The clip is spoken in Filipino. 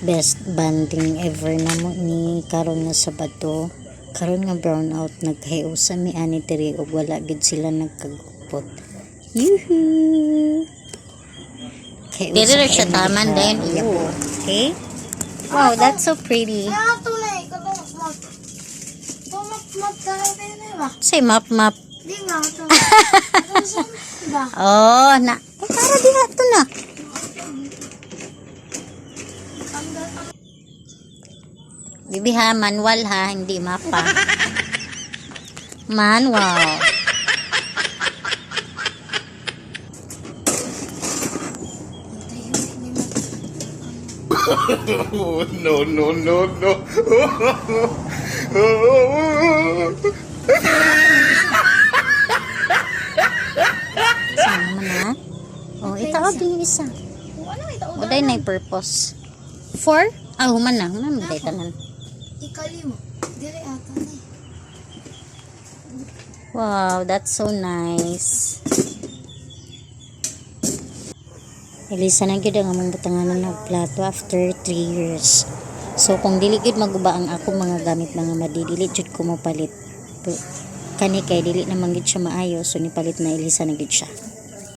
best banding ever namo ni karon nga Sabado. Karon nga brown out naghiusa mi ani diri ug wala gid sila nagkagupot. Yuhu. Dito na siya taman din. Okay? Wow, that's so pretty. Say map. Di nga ito. Oh, na. Para diha to na. Bibi ha, manual ha, hindi mapa. Manual. No. Saan naman ha? Oh, itaod yung isa. Uday na yung purpose. 4? Ah, human na. Human mo tanan. Ikalimo. Dire ata na eh. Wow, that's so nice. Elisa na gyud ang among butanganan ng plato after 3 years. So kung dili gyud maguba ang ako mga gamit mga madidili jud ko mo palit. Kani kay dili na man gyud siya maayo so ni palit na Elisa na gyud siya.